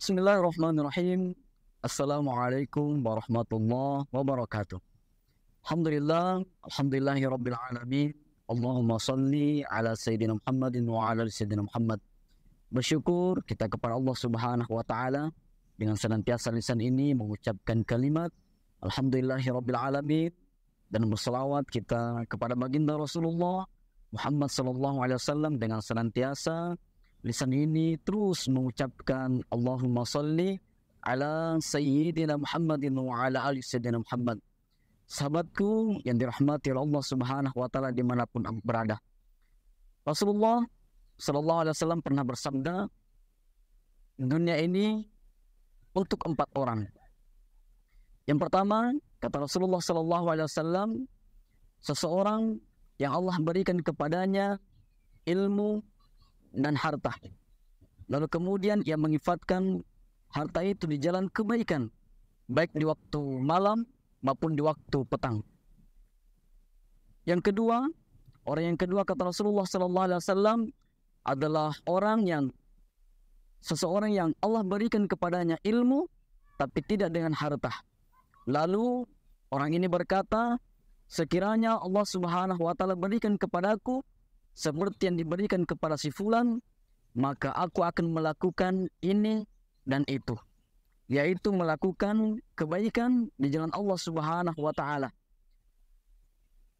Bismillahirrahmanirrahim. Assalamualaikum warahmatullahi wabarakatuh. Alhamdulillahi rabbil alamin. Allahumma salli ala Sayyidina Muhammadin wa ala Sayyidina Muhammad. Bersyukur kita kepada Allah Subhanahu wa Ta'ala dengan senantiasa lisan ini mengucapkan kalimat Alhamdulillahi rabbil alamin, dan berselawat kita kepada baginda Rasulullah Muhammad sallallahu alaihi wasallam dengan senantiasa lisan ini terus mengucapkan Allahumma salli ala Sayyidina Muhammadin wa ala ali Sayyidina Muhammad. Sahabatku yang dirahmati oleh Allah Subhanahu wa Ta'ala dimanapun berada, Rasulullah sallallahu alaihi wasallam pernah bersabda, dunia ini untuk 4 orang. Yang pertama, kata Rasulullah sallallahu alaihi wasallam, seseorang yang Allah berikan kepadanya ilmu dan harta, lalu kemudian ia menginfakkan harta itu di jalan kebaikan, baik di waktu malam maupun di waktu petang. Yang kedua, orang yang kedua kata Rasulullah sallallahu alaihi wasallam adalah seseorang yang Allah berikan kepadanya ilmu tapi tidak dengan harta. Lalu orang ini berkata, sekiranya Allah Subhanahu wa Ta'ala berikan kepadaku seperti yang diberikan kepada si fulan, maka aku akan melakukan ini dan itu, yaitu melakukan kebaikan di jalan Allah Subhanahu wa Ta'ala.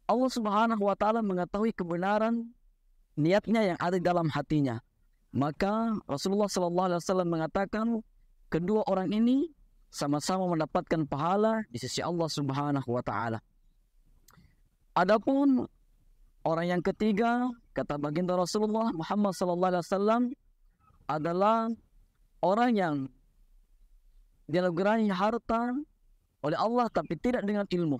Allah Subhanahu wa Ta'ala mengetahui kebenaran niatnya yang ada dalam hatinya. Maka Rasulullah sallallahu alaihi wasallam mengatakan, kedua orang ini sama-sama mendapatkan pahala di sisi Allah Subhanahu wa Ta'ala. Adapun orang yang ketiga, kata baginda Rasulullah Muhammad sallallahu alaihi wasallam, adalah orang yang dianugerahi harta oleh Allah tapi tidak dengan ilmu.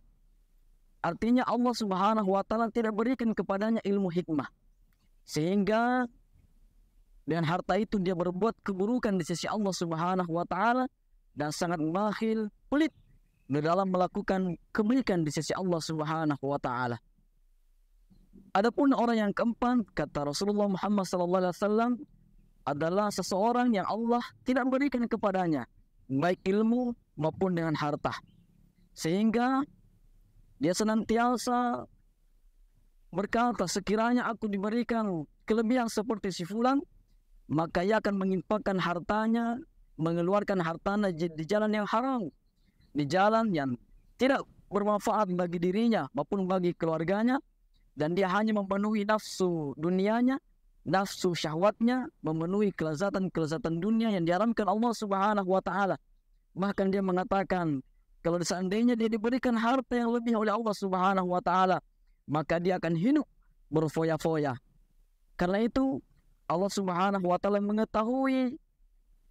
Artinya Allah Subhanahu wa Ta'ala tidak berikan kepadanya ilmu hikmah, sehingga dengan harta itu dia berbuat keburukan di sisi Allah Subhanahu wa Ta'ala dan sangat bakhil, pelit di dalam melakukan kebaikan di sisi Allah Subhanahu wa Ta'ala. Adapun orang yang keempat, kata Rasulullah Muhammad sallallahu alaihi wasallam, adalah seseorang yang Allah tidak berikan kepadanya baik ilmu maupun dengan harta, sehingga dia senantiasa berkata, sekiranya aku diberikan kelebihan seperti si fulan, maka ia akan menginfakkan hartanya, mengeluarkan hartanya di jalan yang haram, di jalan yang tidak bermanfaat bagi dirinya maupun bagi keluarganya, dan dia hanya memenuhi nafsu dunianya, nafsu syahwatnya, memenuhi kelezatan dunia yang diharamkan Allah Subhanahu wa Ta'ala. Bahkan dia mengatakan, kalau seandainya dia diberikan harta yang lebih oleh Allah Subhanahu wa Ta'ala, maka dia akan hidup berfoya-foya. Karena itu Allah Subhanahu wa Ta'ala mengetahui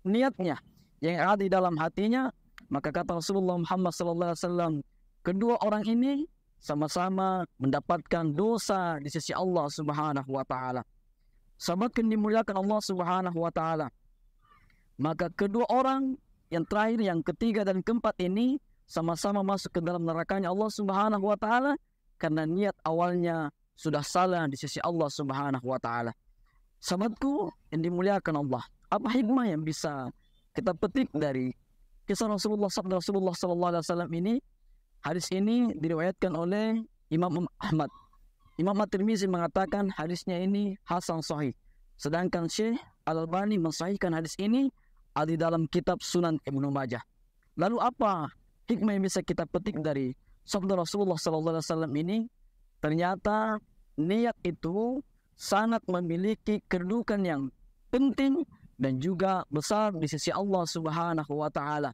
niatnya yang ada di dalam hatinya. Maka kata Rasulullah Muhammad sallallahu alaihi wasallam, kedua orang ini sama-sama mendapatkan dosa di sisi Allah Subhanahu wa Ta'ala. Sahabat yang dimuliakan Allah Subhanahu wa Ta'ala, maka kedua orang yang terakhir, yang ketiga dan keempat ini sama-sama masuk ke dalam nerakanya Allah Subhanahu wa Ta'ala karena niat awalnya sudah salah di sisi Allah Subhanahu wa Ta'ala. Sahabatku yang dimuliakan Allah, apa hikmah yang bisa kita petik dari kisah Rasulullah sallallahu alaihi wasallam ini? Hadis ini diriwayatkan oleh Imam Ahmad. Imam At-Tirmizi mengatakan hadisnya ini hasan sahih, sedangkan Syekh Al-Albani mensahihkan hadis ini ada di dalam kitab Sunan Ibnu Majah. Lalu apa hikmah yang bisa kita petik dari sabda Rasulullah sallallahu alaihi wasallam ini? Ternyata niat itu sangat memiliki kedudukan yang penting dan juga besar di sisi Allah Subhanahu wa Ta'ala.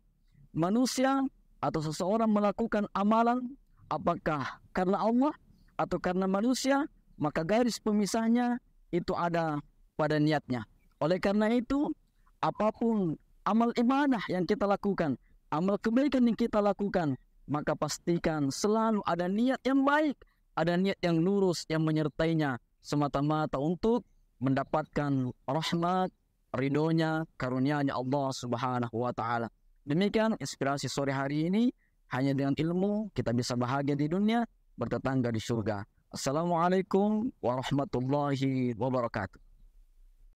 Manusia atau seseorang melakukan amalan apakah karena Allah atau karena manusia, maka garis pemisahnya itu ada pada niatnya. Oleh karena itu, apapun amal ibadah yang kita lakukan, amal kebaikan yang kita lakukan, maka pastikan selalu ada niat yang baik, ada niat yang lurus yang menyertainya, semata-mata untuk mendapatkan rahmat, ridhonya, karunia-Nya Allah Subhanahu wa Ta'ala. Demikian inspirasi sore hari ini. Hanya dengan ilmu kita bisa bahagia di dunia, bertetangga di surga. Assalamualaikum warahmatullahi wabarakatuh.